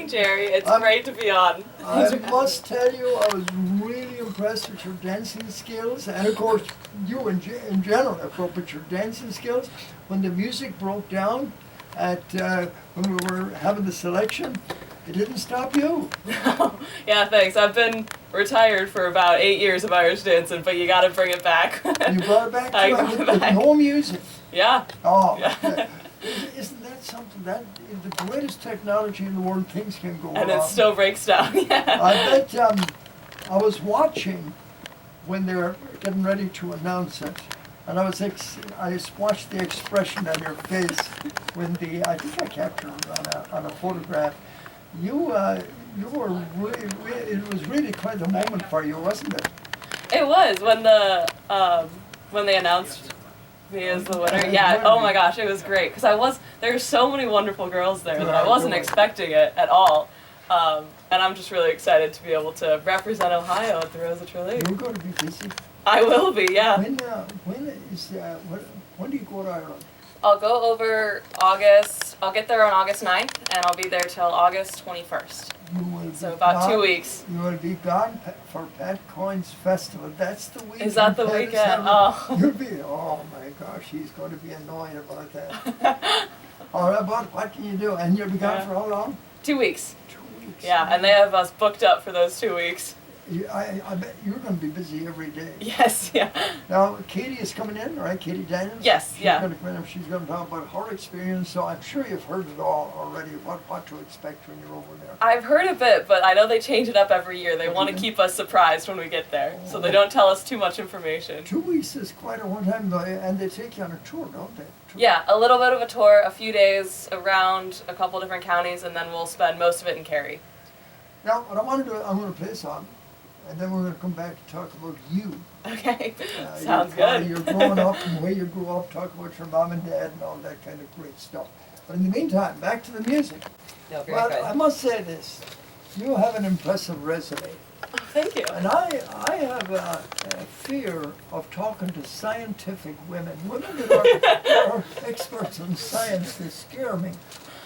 Jerry. It's great to be on. I must tell you, I was really impressed with your dancing skills, and of course, you in general, with your dancing skills. When the music broke down when we were having the selection, it didn't stop you. Yeah, thanks. I've been retired for about 8 years of Irish dancing, but you got to bring it back. You brought it back I to brought it with back. no music. Yeah. Oh, Yeah. Isn't that something? That the greatest technology in the world, things can go And wrong. it still breaks down. Yeah. I bet I was watching when they were getting ready to announce it, and I watched the expression on your face when I think I captured it on a photograph. You were really, it was really quite a moment for you, wasn't it? It was when they announced me as the winner. Yeah. Oh my gosh, it was great because there were so many wonderful girls there that I wasn't expecting it at all. And I'm just really excited to be able to represent Ohio at the Rosa Tralee. You're going to be busy. I will be, yeah. When do you go to Ireland? I'll go over August. I'll get there on August 9th, and I'll be there till August 21st. So about 2 weeks. You will be gone for Pat Coyne's festival. That's the weekend. Is that the weekend? Oh. You'll be. Oh my gosh, he's going to be annoyed about that. All right, but what can you do? And you'll be gone for how long? 2 weeks. 2 weeks. Yeah, and they have us booked up for those 2 weeks. I bet you're going to be busy every day. Yes, yeah. Now, Katie is coming in, right? Katie Daniels? Yes, she's yeah. Going to come in and she's going to talk about her experience, so I'm sure you've heard it all already, what to expect when you're over there. I've heard a bit, but I know they change it up every year. They want to keep us surprised when we get there, so they don't tell us too much information. 2 weeks is quite a long time, though, and they take you on a tour, don't they? Yeah, a little bit of a tour, a few days around a couple different counties, and then we'll spend most of it in Kerry. Now, what I want to do, I'm going to play a song, and then we're going to come back and talk about you. Okay, sounds good. You're growing up and the way you grew up, talk about your mom and dad and all that kind of great stuff. But in the meantime, back to the music. No, very Well, good. I must say this. You have an impressive resume. Oh, thank you. And I have a fear of talking to scientific women. Women that are experts in science, they scare me.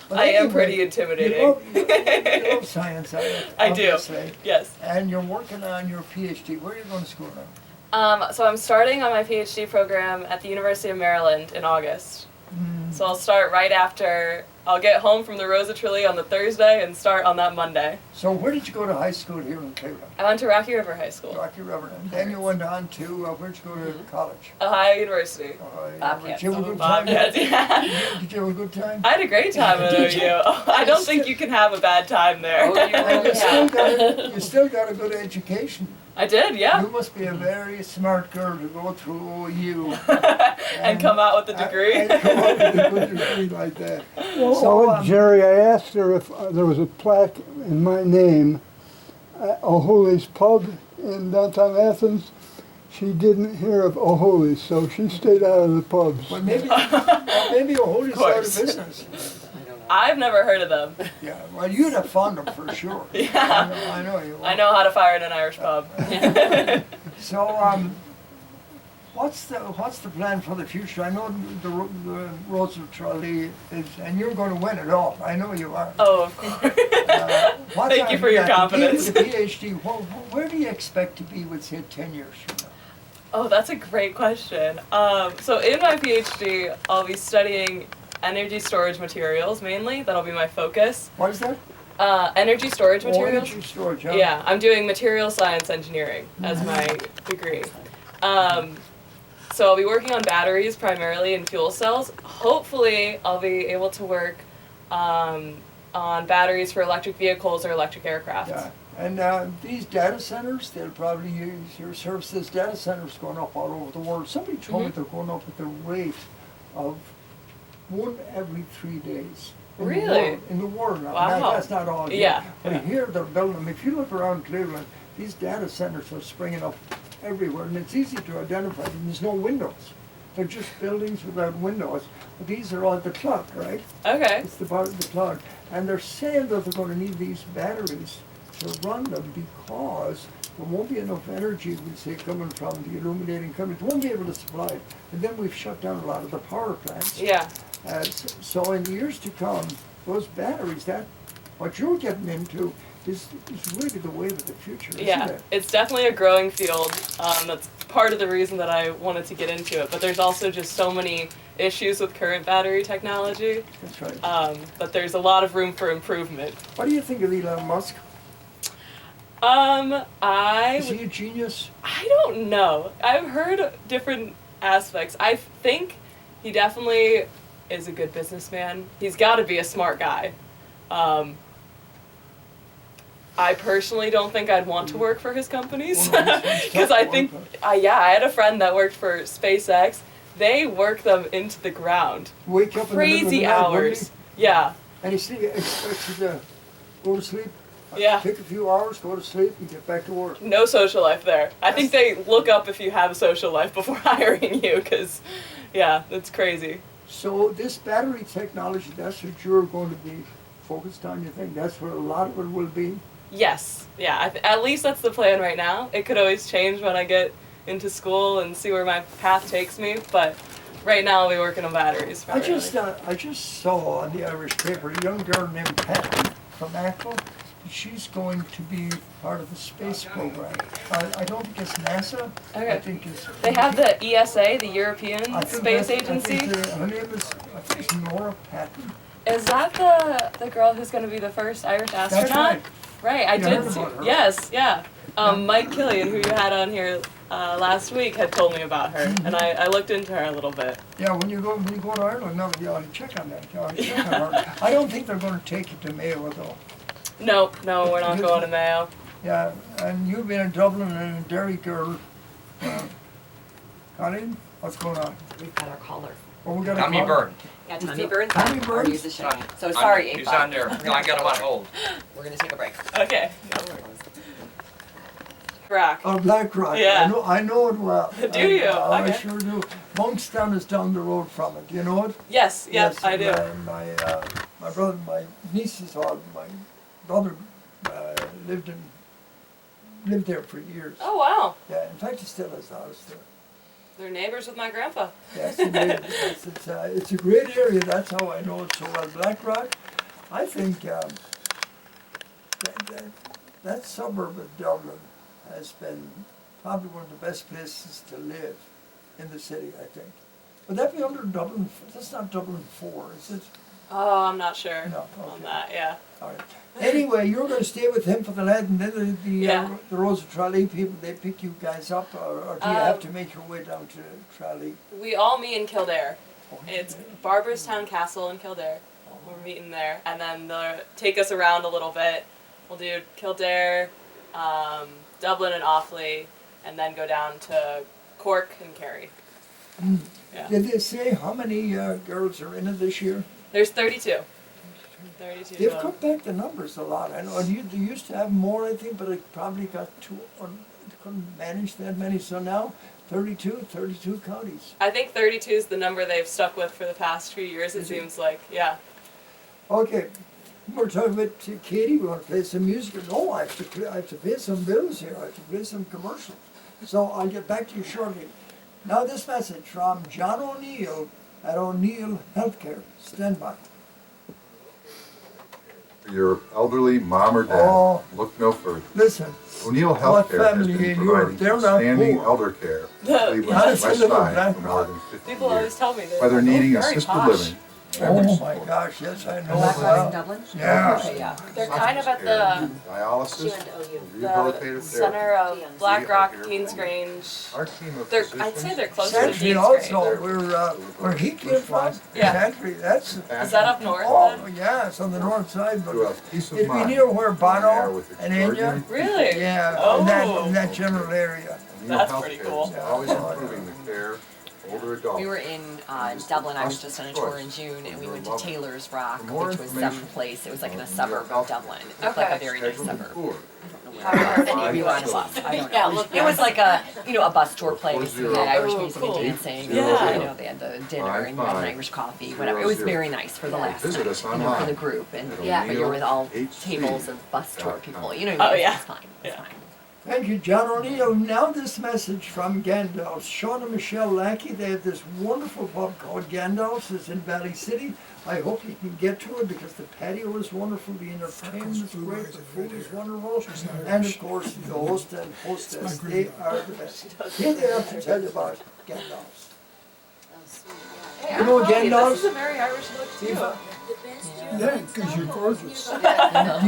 But I am anyway, pretty intimidating. You love science, I do, obviously. yes. And you're working on your PhD. Where are you going to school now? So I'm starting on my PhD program at the University of Maryland in August. So I'll start right after, I'll get home from the Rosa Tralee on the Thursday and start on that Monday. So where did you go to high school here in Cleveland? I went to Rocky River High School. Rocky River. And then you went on to, where'd you go to college? Ohio University. Did you have a good time? Bobcats, yeah. Did you have a good time? I had a great time at Did OU. you? I don't think you can have a bad time there. And you still got a good education. I did, yeah. You must be a very smart girl to go through OU. And come out with a degree. And come out with a good degree like that. So, Jerry, I asked her if there was a plaque in my name at O'Hooley's Pub in downtown Athens. She didn't hear of O'Hooley's, so she stayed out of the pubs. Well, maybe O'Hooley's out of business. I've never heard of them. Yeah, well, you'd have found them for sure. Yeah. I know you would. I know how to fire in an Irish pub. So, what's the plan for the future? I know the Rosa Tralee is, and you're going to win it all. I know you are. Oh, of course. Thank you for your confidence. The PhD, where do you expect to be with, say, 10 years from now? Oh, that's a great question. So in my PhD, I'll be studying energy storage materials mainly. That'll be my focus. What is that? Energy storage materials. Energy storage, huh? Yeah, I'm doing material science engineering as my degree. So I'll be working on batteries primarily and fuel cells. Hopefully, I'll be able to work on batteries for electric vehicles or electric aircraft. Yeah. And these data centers, they'll probably use your services. Data centers going up all over the world. Somebody told me they're going up at the rate of 1 every 3 days. Really? In the world now. Wow. Now, that's not all. Yeah. But here they're building them. If you look around Cleveland, these data centers are springing up everywhere, and it's easy to identify them. There's no windows. They're just buildings without windows. But these are all the cloud, right? Okay. It's the part of the cloud. And they're saying that they're going to need these batteries to run them because there won't be enough energy, we say, coming from the illuminating companies. They won't be able to supply it. And then we've shut down a lot of the power plants. Yeah. So in the years to come, those batteries, that what you're getting into is really the wave of the future, isn't Yeah, it? it's definitely a growing field. That's part of the reason that I wanted to get into it. But there's also just so many issues with current battery technology. That's right. But there's a lot of room for improvement. What do you think of Elon Musk? Is he a genius? I don't know. I've heard different aspects. I think he definitely is a good businessman. He's got to be a smart guy. I personally don't think I'd want to work for his companies because I think, I had a friend that worked for SpaceX. They work them into the ground. Wake up Crazy in the middle of the night, hours. wouldn't Yeah. he? And he expects you to go to sleep. Yeah. Take a few hours, go to sleep, and get back to work. No social life there. I think they look up if you have a social life before hiring you because, yeah, that's crazy. So this battery technology, that's what you're going to be focused on, you think? That's where a lot of it will be? Yes. Yeah. At least that's the plan right now. It could always change when I get into school and see where my path takes me, but right now I'll be working on batteries. I just saw on the Irish paper a young girl named Patty from Apple. She's going to be part of the space program. I don't think it's NASA. Okay. I think it's... They have the ESA, the European I think Space that's- Agency. I think her name is, I think it's Nora Patton. Is that the girl who's going to be the first Irish astronaut? right. Right, I You did heard see. about her. Yes, yeah. Mike Killian, who you had on here last week, had told me about her, and I looked into her a little bit. Yeah, when you go to Ireland, no, you ought to check on that. You ought to check on her. I don't think they're going to take it to Mayo, though. No, we're not going to Mayo. Yeah, and you've been in Dublin and a Derry girl. Colleen, what's going on? We've got our caller. Oh, we got a Tommy call? Byrne. Yeah, Tommy Burns. Tommy Burns? He's the show. So sorry, He's 8-5. on there. I got him on hold. We're gonna take a break. Okay. Rock. Oh, Black Rock. Yeah. I know it well. Do you? I Okay. sure do. Monkstown is down the road from it. Do you know it? Yes, I do. My brother, my niece's husband, my brother lived there for years. Oh, wow. Yeah, in fact, he still has a house there. They're neighbors with my grandpa. Yes, it is. Yes, it's a great area. That's how I know it so well. Black Rock, I think that suburb of Dublin has been probably one of the best places to live in the city, I think. Would that be under Dublin? That's not Dublin 4, is it? Oh, I'm not sure No, on okay. that, yeah. All right. Anyway, you're going to stay with him for the night, and then the Rose of Tralee people, they pick you guys up, or do you have to make your way down to Tralee? We all meet in Kildare. It's Barbarastown Castle in Kildare. We're meeting there, and then they'll take us around a little bit. We'll do Kildare, Dublin and Offaly, and then go down to Cork and Kerry. Yeah. Did they say how many girls are in it this year? There's 32. 32 They've total. cut back the numbers a lot. I know they used to have more, I think, but it probably got couldn't manage that many. So now 32 counties. I think 32 is the number they've stuck with for the past few years, it Is it? seems like. Yeah. Okay, we're talking about Katie. We want to play some music. No, I have to pay some bills here. I have to play some commercials. So I'll get back to you shortly. Now this message from John O'Neill at O'Neill Healthcare. Stand by. For your elderly mom or dad, Oh. look no further. Listen, O'Neill What Healthcare has family been in Europe? providing They're not outstanding poor. elder care in Cleveland's Honestly, West look at Side that for more rock. than 50 People always years. tell me that. Whether needing very assisted posh. living, oh my gosh, yes, I know. Black Rock in Well, Dublin? Yeah. Okay, yeah. They're kind of at the dialysis, the rehabilitative center therapy. of Black Rock, Queens Grange. Our team of I'd physicians say they're closer to Santry Queens also, Grange. where he came from. Yeah. Santry, that's, Is that up north oh, then? yeah, it's on the north side, but to have peace of it'd be mind. near where on air Bono with and Enya, extraordinary Really? yeah, Oh. in that general area. O'Neill That's pretty Healthcare cool. is always improving the care of older adults. We were in Dublin. I was just on a tour in June, and we went to Taylor's Rock, For more which was information some place. It was like in a on suburb O'Neill of Dublin. It was like a very nice Scheduled suburb. tour. And we were on a bus. I don't know. It was like a a bus tour place. We had Irish Oh, music cool. and dancing. Yeah. They had the dinner and you had an Irish coffee, whatever. It was very nice for the last Visit night, us for online the group. And at but you were with all O'NeillHC.com. tables of bus tour people. Oh, yeah. It's fine. It's Yeah. fine. Thank you, John O'Neill. Now this message from Gandalf's. Sean and Michelle Lackey, they have this wonderful pub called Gandalf's. It's in Valley City. I hope you can get to it because the patio is wonderful, the entertainment is great, the food is wonderful, and of course the host and hostess, they are the best. Here they have to tell you about Gandalf's. Hey, You know I'm telling Gandalf's? this is a very Irish look too. Yeah, because you're gorgeous. Do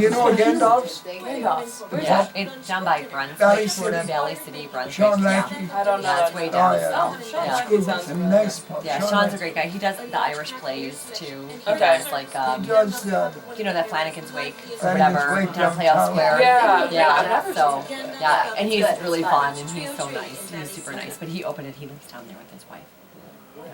you know Gandalf's? Gandalf's. Where's Yeah, that? it's down by Brunswick, Valley sort of City. Valley City, Brunswick. Sean Yeah, Lackey. I don't know. yeah, it's that. way Oh, down. yeah. Oh, Sean Yeah. Lackey It's sounds a familiar. nice pub. Yeah, Sean Sean's a Lackey. great guy. He does the Irish plays too. He Okay. does like He does you know that Flanagan's Wake or Flanagan's whatever, Wake down Playhouse downtown. Square. Yeah. Yeah, so yeah, and he's really fun and he's so nice. He's super nice. But he opened it. He lives down there with his wife. Yeah.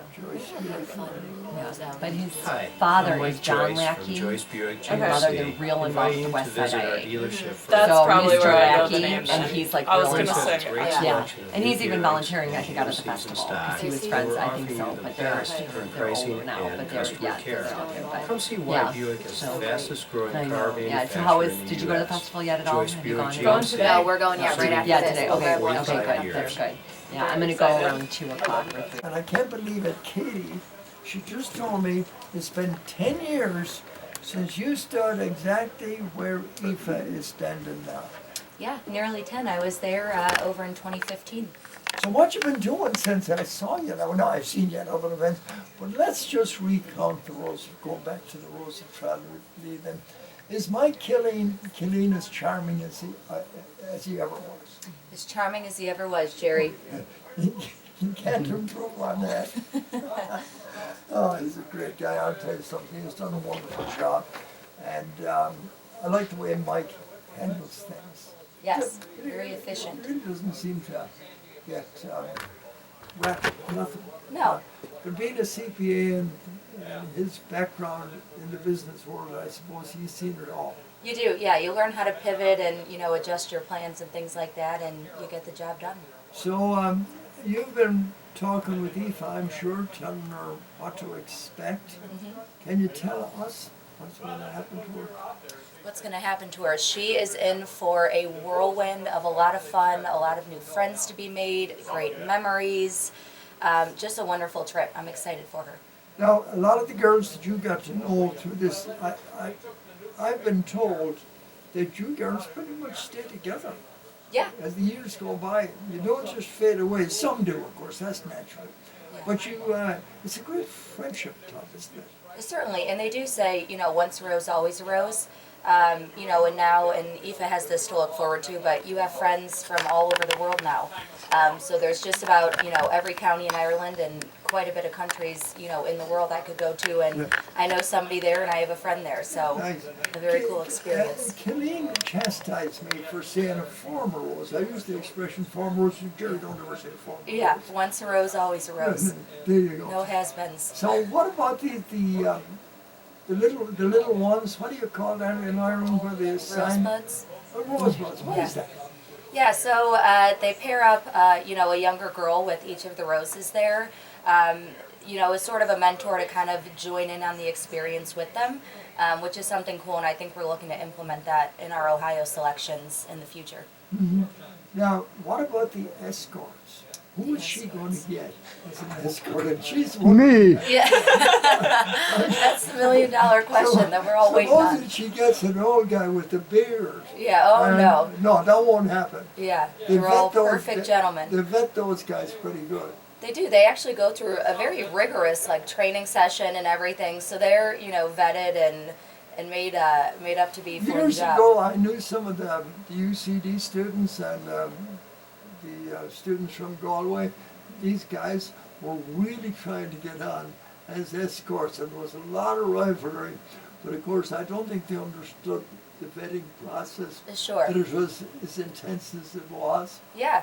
But his Hi, father I'm Mike is John Joyce Lackey. from Joyce Buick His GMC. mother, they're real involved Inviting with the you West to Side visit our IA. dealership for That's So probably Mr. where I know the Lackey, name and then. he's like I was real gonna involved. say, Great Yeah, selection of and new he's even beer volunteering, I and think, out at the season festival, stock. because he was We're friends, I offering think you so, the but they're best current they're pricing older now, and but they're, customer yeah, care. they're out there, but. Come see why Yeah. Buick is the So- fastest growing I car know, manufacturer yeah, so how is, in the did you go to the US. festival yet at all? Joyce Have you Buick gone? Going GMC. today? No, we're going right after Yeah, this. today, We'll okay, grab lunch. okay, Five good, years. that's good. Yeah, I'm gonna go around 2 o'clock or 3. And I can't believe it, Katie, she just told me it's been 10 years since you stood exactly where Aoife is standing now. Yeah, nearly 10. I was there over in 2015. So what you been doing since I saw you? Now, no, I've seen you at other events, but let's just recount the roles, go back to the roles of travel with then. Is Mike Killeen as charming as he ever was? As charming as he ever was, Jerry. You can't improve on that. Oh, he's a great guy. I'll tell you something. He's done a wonderful job. And I like the way Mike handles things. Yes, very efficient. He really doesn't seem to get wrapped up in nothing. No. But being a CPA and his background in the business world, I suppose he's seen it all. You do, yeah. You learn how to pivot and, adjust your plans and things like that, and you get the job done. So you've been talking with Aoife, I'm sure, telling her what to expect. Can you tell us what's going to happen to her? What's going to happen to her? She is in for a whirlwind of a lot of fun, a lot of new friends to be made, great memories. Just a wonderful trip. I'm excited for her. Now, a lot of the girls that you got to know through this, I've been told that you girls pretty much stay together. Yeah. As the years go by, you don't just fade away. Some do, of course, that's natural. But it's a great friendship club, isn't it? Certainly, and they do say, once a rose, always a rose. And now, and Aoife has this to look forward to, but you have friends from all over the world now. So there's just about, every county in Ireland and quite a bit of countries, in the world I could go to, and I know somebody there and I have a friend there, so Nice. a very cool experience. Killeen chastised me for saying a former rose. I use the expression former rose, Jerry don't ever say former rose. Yeah, once a rose, always a rose. There you go. No has-beens. So what about the little ones? What do you call that in Ireland where they assign? Rosebuds? Rosebuds. What is that? Yeah, so they pair up, a younger girl with each of the roses there. As sort of a mentor to kind of join in on the experience with them, which is something cool, and I think we're looking to implement that in our Ohio selections in the future. Now, what about the escorts? Who is she going to get as an escort? And she's Me. Yeah, that's the $1 million question that we're all waiting on. Supposing she gets an old guy with a beard. Yeah, oh and- no. No, that won't happen. Yeah, They they're all vet those- perfect gentlemen. They vet those guys pretty good. They do. They actually go through a very rigorous training session and everything. So they're vetted and made up to be for the Years job. ago, I knew some of the UCD students and the students from Galway. These guys were really trying to get on as escorts, and there was a lot of rivalry. But of course, I don't think they understood the vetting process. Sure. That it was as intense as it was. Yeah,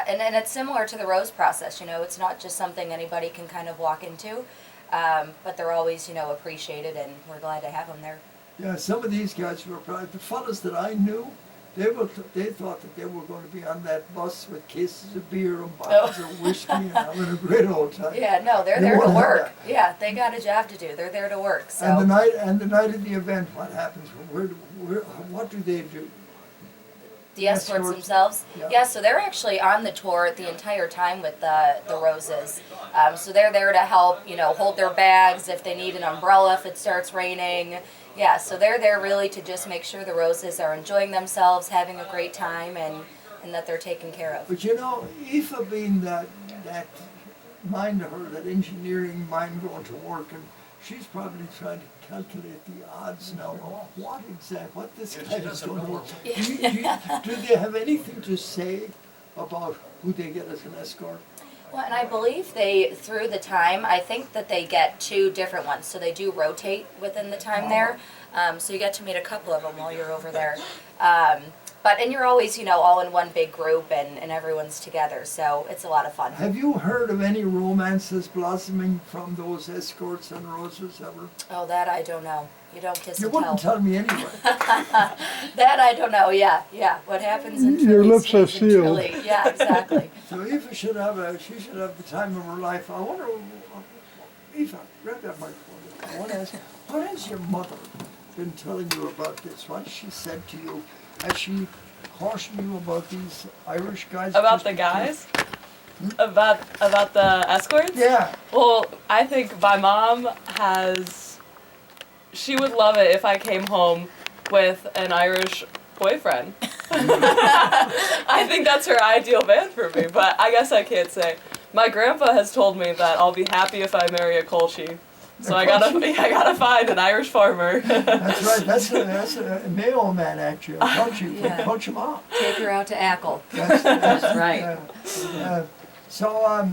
and it's similar to the rose process. It's not just something anybody can kind of walk into, but they're always appreciated, and we're glad to have them there. Yeah, some of these guys were probably the fellas that I knew. They thought that they were going to be on that bus with cases of beer and bottles of whiskey and having a great old time. Yeah, no, they're They there to won't have work. that. Yeah, they got a job to do. They're there to work. So. And the night of the event, what happens? What do they do? The escorts Escorts. themselves? Yeah. Yeah, so they're actually on the tour the entire time with the Roses. So they're there to help, hold their bags if they need an umbrella if it starts raining. Yeah, so they're there really to just make sure the Roses are enjoying themselves, having a great time, and that they're taken care of. But Aoife being that mind of her, that engineering mind going to work, and she's probably trying to calculate the odds now of what this guy is going to work. Do they have anything to say about who they get as an escort? Well, and I believe through the time, I think that they get 2 different ones. So they do rotate within the time there. So you get to meet a couple of them while you're over there. And you're always, all in one big group and everyone's together. So it's a lot of fun. Have you heard of any romances blossoming from those escorts and Roses ever? Oh, that I don't know. You don't kiss You and wouldn't tell. tell me anyway. That I don't know. Yeah. What happens in Your Philly lips are stays in sealed. Philly. Yeah, exactly. So Aoife should have the time of her life. I wonder, Aoife, grab that microphone. I want to ask, what has your mother been telling you about this? What has she said to you? Has she cautioned you about these Irish guys? About the guys? About the escorts? Yeah. Well, I think my mom she would love it if I came home with an Irish boyfriend. I think that's her ideal man for me, but I guess I can't say. My grandpa has told me that I'll be happy if I marry a Colchi. So I gotta find an Irish farmer. That's right. That's a Mayo man, actually. Coach him out. Take her out to Ackle. That's right. So,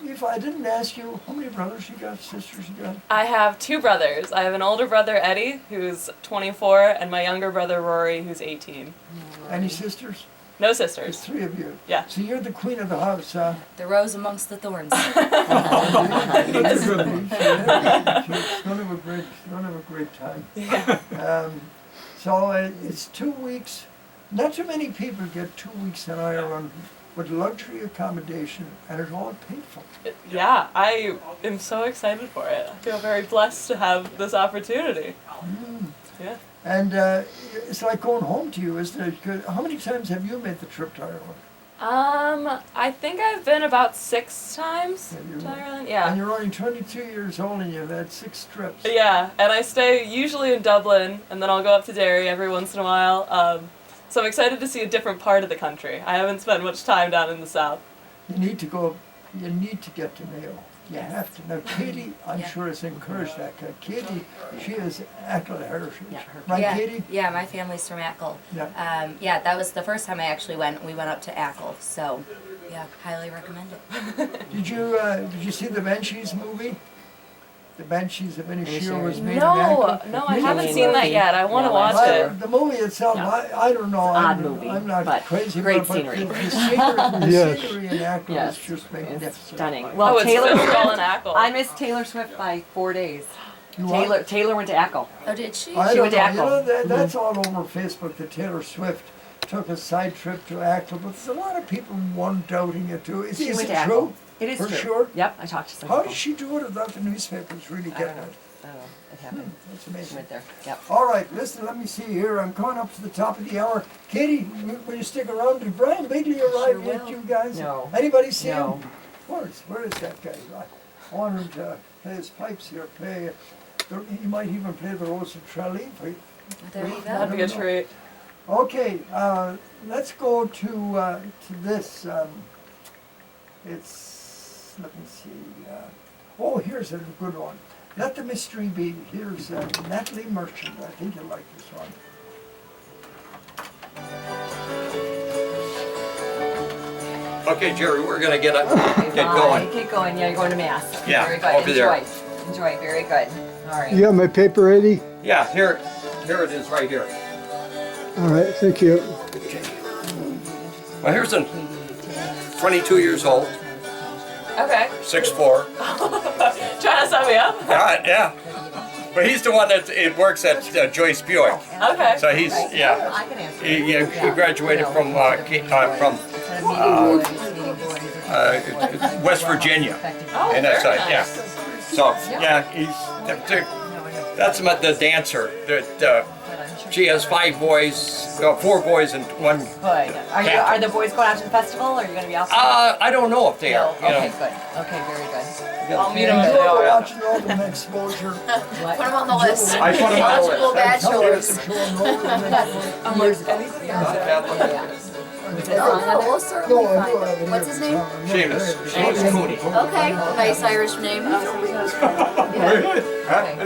if I didn't ask you, how many brothers you got, sisters you got? I have 2 brothers. I have an older brother, Eddie, who's 24, and my younger brother, Rory, who's 18. Any sisters? No There's sisters. 3 of you. Yeah. So you're the queen of the house, huh? The rose amongst the thorns. It's gonna have a great time. Yeah. So it's 2 weeks. Not too many people get 2 weeks in Ireland with luxury accommodation, and it's all paid for. Yeah, I am so excited for it. I feel very blessed to have this opportunity. Yeah. And it's like going home to you, isn't it? 'Cause how many times have you made the trip to Ireland? I think I've been about 6 times Have you? to Ireland. And Yeah. you're only 22 years old and you've had 6 trips. Yeah, and I stay usually in Dublin, and then I'll go up to Derry every once in a while. So I'm excited to see a different part of the country. I haven't spent much time down in the south. You need to get to Mayo. You have to. Now, Katie, I'm sure has encouraged that. 'Cause Katie, she is Ackle heritage. Yeah, Right, yeah, Katie? yeah, my family's from Ackle. Yeah. That was the first time I actually went. We went up to Ackle, so yeah, highly recommend it. Did you see the Banshees movie? The Banshees of Inisheer was made in No, Ackle. no, I You haven't didn't seen know that yet. I want to watch I- it. The movie itself, No. I don't know. Odd movie, I'm not but crazy great about it, scenery. but the scenery, Yes. in Ackle Yes, is just it's magnificent. stunning. Oh, Well, it's Taylor filmed all in Swift. Ackle. I missed Taylor Swift by 4 days. You what? Taylor went to Ackle. Oh, did she? I She don't went to know. Ackle. That's all over Facebook that Taylor Swift took a side trip to Ackle, but there's a lot of people doubting it too. Is She it went to true? Ackle. It is For true. sure? Yep, I talked to some How people. did she do it without the newspapers really I don't getting know. it? I don't know. It happened. That's She amazing. went there. Yep. All right, listen, let me see here. I'm coming up to the top of the hour. Katie, will you stick around? Did Brian Bigley arrive yet, will. you guys? No. Anybody see No. him? Where is that guy? I want him to play his pipes here. He might even play the Rose of Tralee. There you That'd go. be a treat. Okay, let's go to this. Let me see. Here's a good one. Let the mystery be. Here's Natalie Merchant. I think you'll like this one. Okay, Jerry, we're gonna get going. Get going. Yeah, you're going to Mass. Yeah, Very good. I'll be there. Enjoy. Very good. All right. You got my paper ready? Yeah, here it is, right here. All right, thank you. Well, here's a 22 years old, Okay. 6'4". Trying to set me up? Yeah. But he's the one that works at Joyce Buick. Okay. So he's I can answer. he graduated from West Virginia, Oh, and that's very yeah. nice. So yeah, that's the dancer that She has 5 boys, 4 boys and 1. Good. Are the boys going out to the festival, or are you going to be outside? I don't know if they No. are. You Okay, know. good. Okay, very good. I'll meet them And if you they are are. watching all the exposure. Put them on the list. I put 'em on the list. Watchable bachelors. I'm like, anything else? Oh, we'll certainly find him. What's his name? Seamus Cooney. Okay, nice Irish name. And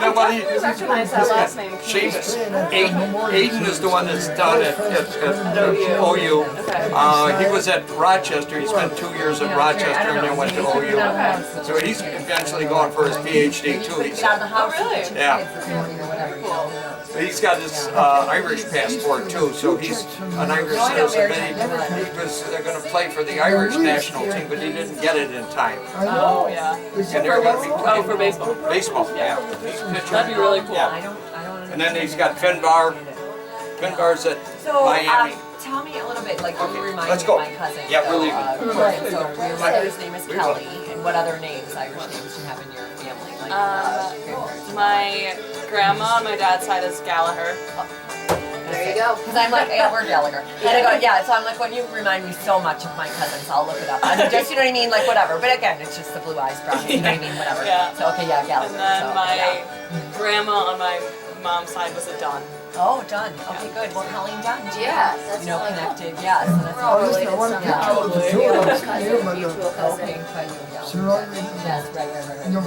then what he, Recognize that last name. Seamus, Aiden is the one that's down at OU. He was at Rochester. He spent 2 years at Rochester and then went to OU. So he's eventually going for his PhD too. He's, Oh, really? yeah. He's got his Irish passport too, so he's an Irish citizen. But he was going to play for the Irish national team, but he didn't get it in time. Oh, yeah. And they're going to be Oh, playing for baseball. baseball. Yeah, he's pitching. That'd be really cool. Yeah. I don't. And then he's got Finbar. Finbar's at So, Miami. tell me a little bit, like, you remind let's me go. of my cousin. Yeah, we're leaving. So, your mother's name is Kelly, and what other names, Irish names, do you have in your family? Like, My grandma on my dad's side is Gallagher. There you go. Because I'm like, yeah, we're Gallagher. And I go, yeah, so I'm like, when you remind me so much of my cousins, I'll look it up. I mean, just, you know what I mean? Like, whatever. But again, it's just the blue eyes, brown, you know what I mean? Whatever. Yeah. So, okay, yeah, Gallagher. And then so, my yeah. grandma on my mom's side was a Dunn. Oh, Dunn. Okay, good. Well, Colleen Dunn. Yeah, that's You know, really cool. connected, yeah. So that's We're all Oh, listen, related I want to somehow. picture of the two of us. Cousin, You and mutual cousin. Okay, quite you, yeah. surrounding. Yes, right. You know,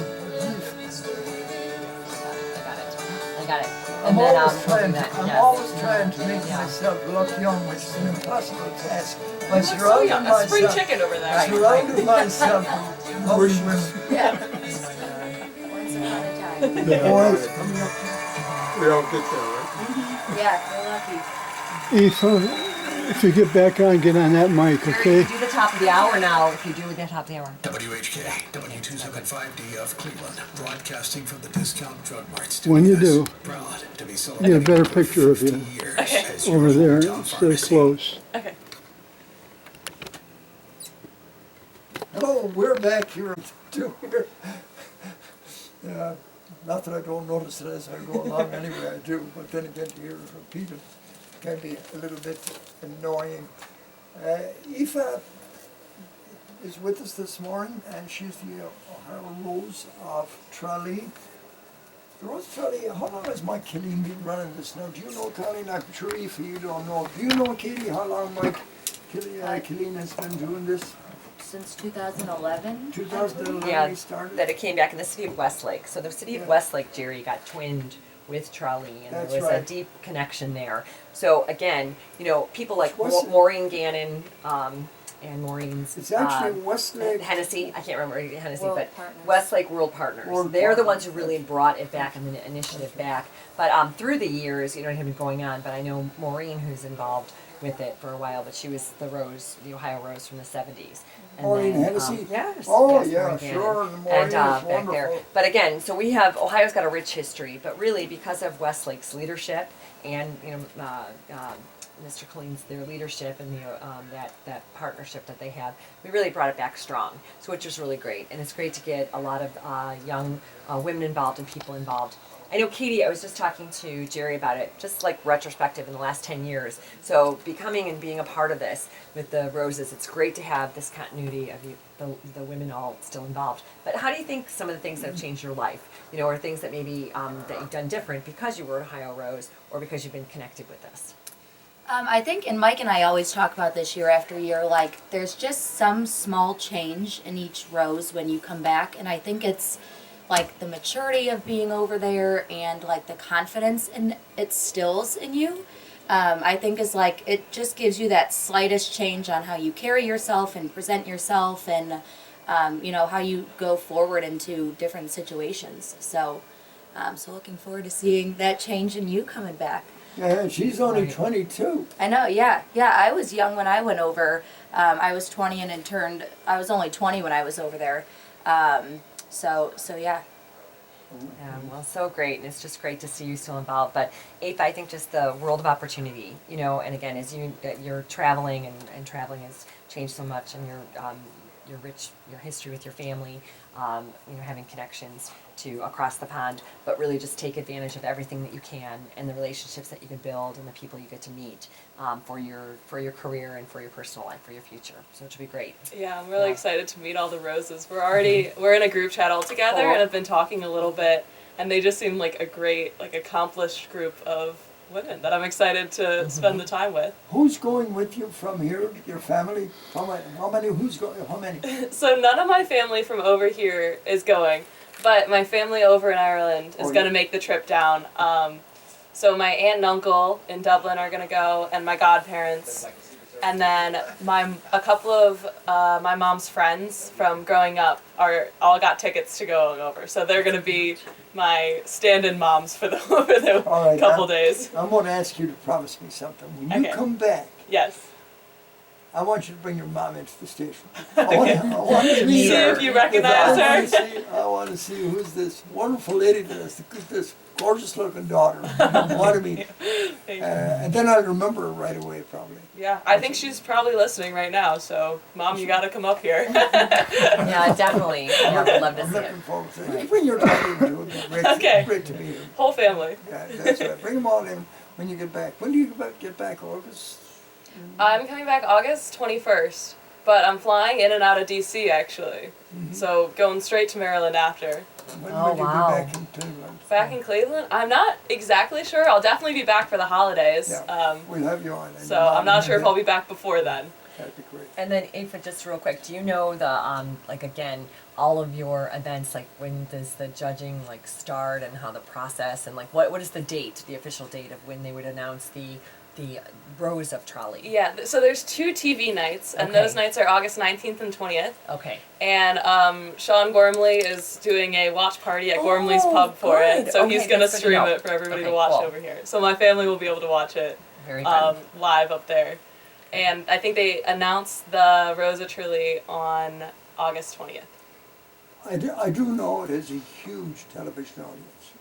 I got it. I'm And then, always trying that, to, I'm yes. always trying to make Yeah. myself look young, which is an impossible task. By So surrounding young. A spring myself, chicken over there. surrounding myself with lovely women. Yeah. Once upon a time. Boys coming up to We don't get there, right? Yeah, you're lucky. If you get back on, get on that mic, okay? Do the top of the hour now, if you do the top of the hour. WHK, W275D of Cleveland, broadcasting from the Discount Drug Mart Studios. When you do, Proud to be get a celebrating better over picture of 50 you years as your over there. hometown Stay pharmacy. close. Okay. hello, we're back here too. Yeah, not that I don't notice it as I go along anyway, I do, but then again to hear it repeated can be a little bit annoying. Aoife is with us this morning, and she's the Ohio Rose of Tralee. The Rose Tralee, how long has Mike Killeen been running this now? Do you know, Colleen? I'm sure Aoife you don't know. Do you know, Katie, how long Mike Killeen has been doing this? Since 2011. 2011 Yeah, he started? that it came back in the city of Westlake. So the city of Westlake, Jerry, got twinned with Tralee, and That's there was a right. deep connection there. So again, you know, people like Westlake- Maureen Gannon and Maureen's It's actually Westlake. Hennessy, I can't remember Hennessy, World but Partners. Westlake World Partners. World They're the Partners, ones who really brought it back and the initiative back. But through the years, you know, it had been going on. But I know Maureen, who's involved with it for a while, but she was the Rose, the Ohio Rose from the 70s. And Maureen then, Hennessy? Yes. Oh, yes, yeah, Maureen Gannon. sure, and Maureen is back there. wonderful. But again, so we have, Ohio's got a rich history, but really because of Westlake's leadership and, you know, Mr. Colleen's, their leadership and that partnership that they have, we really brought it back strong. So which was really great, and it's great to get a lot of young women involved and people involved. I know, Katie, I was just talking to Jerry about it, just like retrospective in the last 10 years. So becoming and being a part of this with the Roses, it's great to have this continuity of the women all still involved. But how do you think some of the things that have changed your life, you know, or things that maybe that you've done different because you were an Ohio Rose or because you've been connected with this? I think, and Mike and I always talk about this year after year, like there's just some small change in each rose when you come back, and I think it's like the maturity of being over there and like the confidence and it stills in you. I think is like it just gives you that slightest change on how you carry yourself and present yourself and you know how you go forward into different situations. So looking forward to seeing that change in you coming back. Yeah, she's only Right. 22. I know, yeah. I was young when I went over. I was 20 and I was only 20 when I was over there. So yeah. Well, so great, and it's just great to see you still involved. But Aoife, I think just the world of opportunity, you know, and again, as you're traveling and traveling has changed so much, and your history with your family, you know, having connections. to across the pond, but really just take advantage of everything that you can and the relationships that you can build and the people you get to meet for your career and for your personal life, for your future. So it should be great. Yeah, I'm really excited to meet all the Roses. We're in a group chat all together and have been talking a little bit, and they just seem like a great, like, accomplished group of women that I'm excited to spend the time with. Who's going with you from here? Your family? How many? Who's going? How many? So none of my family from over here is going, but my family over in Ireland is going to make the trip down. So my aunt and uncle in Dublin are going to go, and my godparents. And then a couple of my mom's friends from growing up all got tickets to go over. So they're going to be my stand-in moms for the couple days. I'm going to ask you to promise me something. When you come back, yes, I want you to bring your mom into the station. I want to see if you recognize her. I want to see who's this wonderful lady that has this gorgeous-looking daughter. I want to meet. And then I'll remember her right away, probably. Yeah, I think she's probably listening right now. So, Mom, you got to come up here. Yeah, definitely. Yeah, I'd love to I'm see it. looking forward to it. Bring your daughter into it. Great, Okay. Great to meet her. Whole family. Yeah, that's right. Bring them all in when you get back. When do you get back, August? I'm coming back August 21st, but I'm flying in and out of DC actually. So going straight to Maryland after. When Oh, will you wow. be back in Cleveland? Back in Cleveland? I'm not exactly sure. I'll definitely be back for the holidays. Yeah, we'll have you on. And So your mom I'm not and sure if dad. I'll be back before then. That'd be great. And then, Aoife, just real quick, do you know the like again all of your events? Like when does the judging like start and how the process and like what is the date, the official date of when they would announce the rows of trolley? Yeah, so there's 2 TV nights, and Okay. those nights are August 19th and 20th. Okay. And Sean Gormley is doing a watch party at Gormley's Pub for good. it, so he's Okay, gonna that's good to stream know. it for everybody Okay, to watch cool. over here. So my family will be able to watch it Very fun. live up there. And I think they announced the Rosa Truly on August 20th. I do know it has a huge television audience.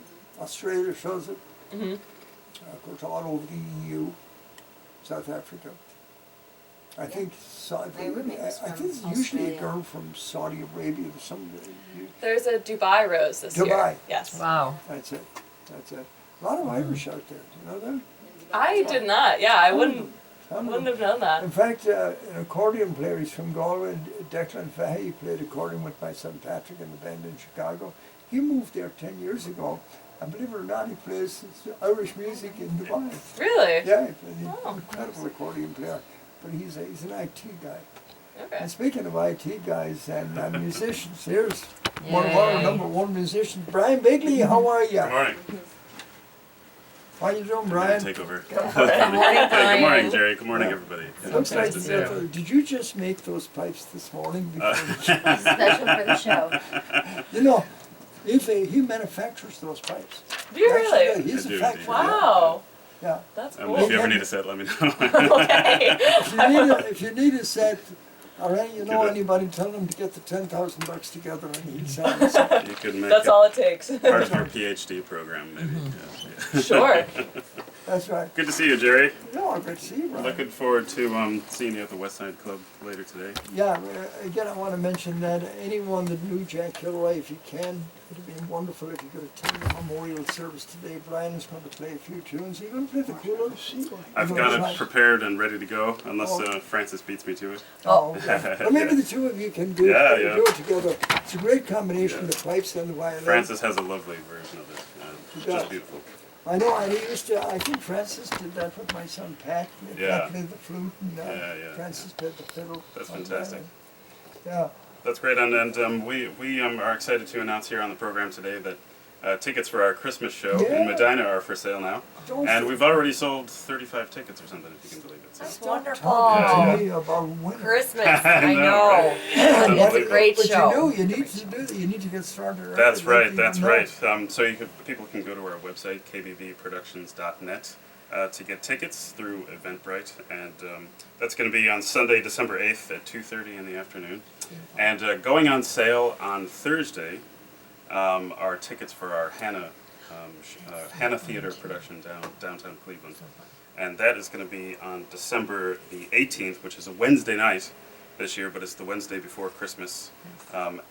Australia shows it. Mhm. Of course, all over the EU, South Africa. I think My roommate was I from think it's usually a Australia. girl from Saudi Arabia or somewhere. There's a Dubai Rose this year. Dubai. Yes. Wow. That's it. That's it. A lot of Irish out there. You know that? I did not. Yeah, I wouldn't have known that. In fact, an accordion player, he's from Galway, Declan Fahey, he played accordion with my son Patrick in the band in Chicago. He moved there 10 years ago, and believe it or not, he plays Irish music in Dubai. Really? Yeah, he's Oh, an incredible accordion player, but he's an IT guy. Okay. And speaking of IT guys and musicians, here's one of our Yay. #1 musicians, Brian Bigley. How are you? Good morning. How you doing, I'm Brian? gonna take over. Good morning, Hey, good Brian. morning, Jerry. Good morning, everybody. Yeah, Looks like nice to see you. did you just make those pipes this morning? Special for the show. You know, he manufactures those pipes. Do you really? Actually, he's I a do, factory. Wow. Yeah. That's If cool. you ever need a set, let me know. Okay. If you need a set, all right, you know Give it. anybody, tell them to get the $10,000 together and he'll sell it. You could make That's it all it takes. part of your PhD program, maybe. Yeah. Sure. That's right. Good to see you, Jerry. No, great to see you, Brian. Looking forward to seeing you at the West Side Club later today. Yeah, again, I want to mention that anyone that knew Jack Kilroy, if you can, it would be wonderful if you could attend the memorial service today. Brian is going to play a few tunes. Are you going to play the cool I've got it prepared and ready to go, unless Oh. Francis beats me to it. Oh, okay. Well, maybe the two of you can do, Yeah, it, yeah. do it together. It's a great combination, the pipes and the violin. Francis has a lovely version of it. It's does. just beautiful. I know, I think Francis did that with my son Pat. Yeah. Pat played the flute and Yeah. Francis played the fiddle. That's fantastic. Yeah. That's great, and we are excited to announce here on the program today that tickets for our Christmas show Yeah. in Medina are for sale now, Don't and we've already sold 35 tickets or something, if you can believe it. So. That's stop wonderful. talking Yeah. to me about women. Christmas. I know, know. right? It's a great But show. you know, you need to do that. You need to get started. early, That's right. you That's know. right. So people can go to our website kbbproductions.net to get tickets through Eventbrite, and that's going to be on Sunday, December 8th at 2:30 in the afternoon, and going on sale on Thursday are tickets for our Hannah Theater production downtown Cleveland, and that is going to be on December the 18th, which is a Wednesday night, this year, but it's the Wednesday before Christmas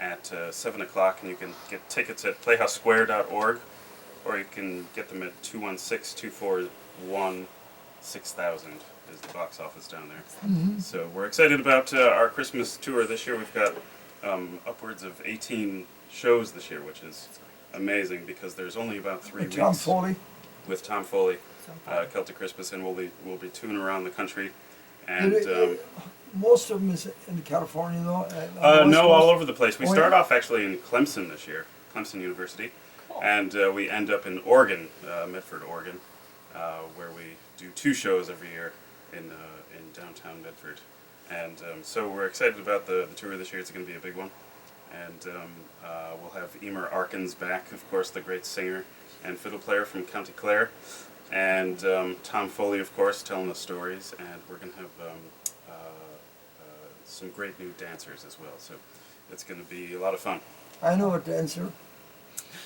at 7 o'clock, and you can get tickets at playhousesquare.org, or you can get them at 216-241-6000 is the box office down there. So we're excited about our Christmas tour this year. We've got upwards of 18 shows this year, which is amazing because there's only about 3 weeks. Tom Foley. With Tom Foley, Celtic Christmas, and we'll be touring around the country. And Most of them is in California, though. no, all over the place. We start off actually in Clemson this year, Clemson University, and we end up in Oregon, Medford, Oregon, where we do 2 shows every year in downtown Medford. And so we're excited about the tour this year. It's going to be a big one, and we'll have Emer Arkins back, of course, the great singer and fiddle player from County Clare, and Tom Foley, of course, telling the stories, and we're going to have some great new dancers as well, so it's going to be a lot of fun. I know a dancer.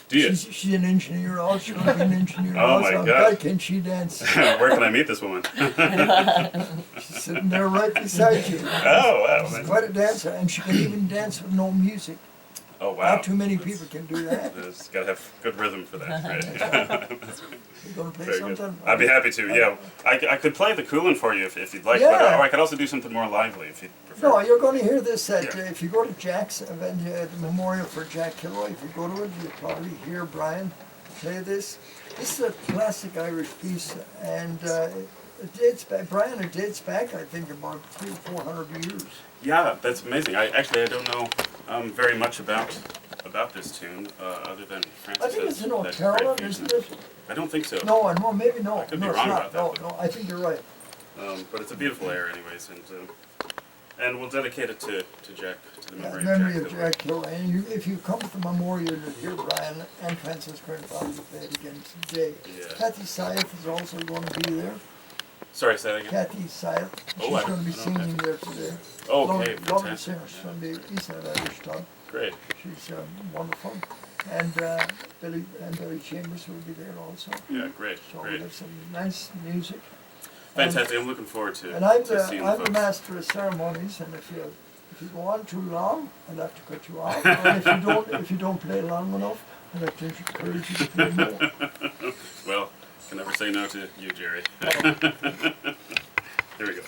Do you? She's an engineer also. She's going to be an engineer Oh also. my God, God. can she dance? Where can I meet this woman? She's sitting there right beside you. Oh, wow. She's quite a dancer, and she can even dance with no music. Oh, wow. Not too many people can do that. It's got to have good rhythm for that, right? You going to play Very good. something? I'd be happy to, yeah. I could play the Coolin for you if you'd like, Yeah. but, or I could also do something more lively if you'd prefer. No, you're going to hear this at, Yeah. if you go to Jack's event, the memorial for Jack Kilroy, if you go to it, you'll probably hear Brian play this. This is a classic Irish piece, and it dates back, Brian, it dates back, I think, about 300 or 400 years. Yeah, that's amazing. I don't know very much about this tune, other than Francis I think it's has in that great Carolyn, fusion. isn't it? I don't think so. No, maybe no. I could be No, it's wrong not. about that, No, but- no, I think you're right. But it's a beautiful air, anyways, and we'll dedicate it to Jack, to the memory, Memory of of Jack. Jack Kilroy. And if you come to the memorial, you'll hear Brian and Francis going to probably play it again today. Yeah. Kathy Syeth is also going to be there. Sorry, say that again. Kathy Syeth, she's Oh, I going to be don't know singing there today. Oh, Lovely- okay, Lovely fantastic. singer, she's going to be East Side Irish Town. Great. She's wonderful. And Billy Chambers will be there also. Yeah, great, So we great. have some nice music. Fantastic. I'm looking forward to, And I'm to seeing the the folks. master of ceremonies, and if you go on too long, I'll have to cut you off. And if you don't play long enough, I'll have to encourage you to play more. Well, can never say no to you, Jerry. Here we go.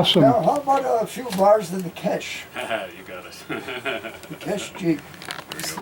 Awesome. Now, how about a few bars in the Kesh? You got it. The Kesh Jeep.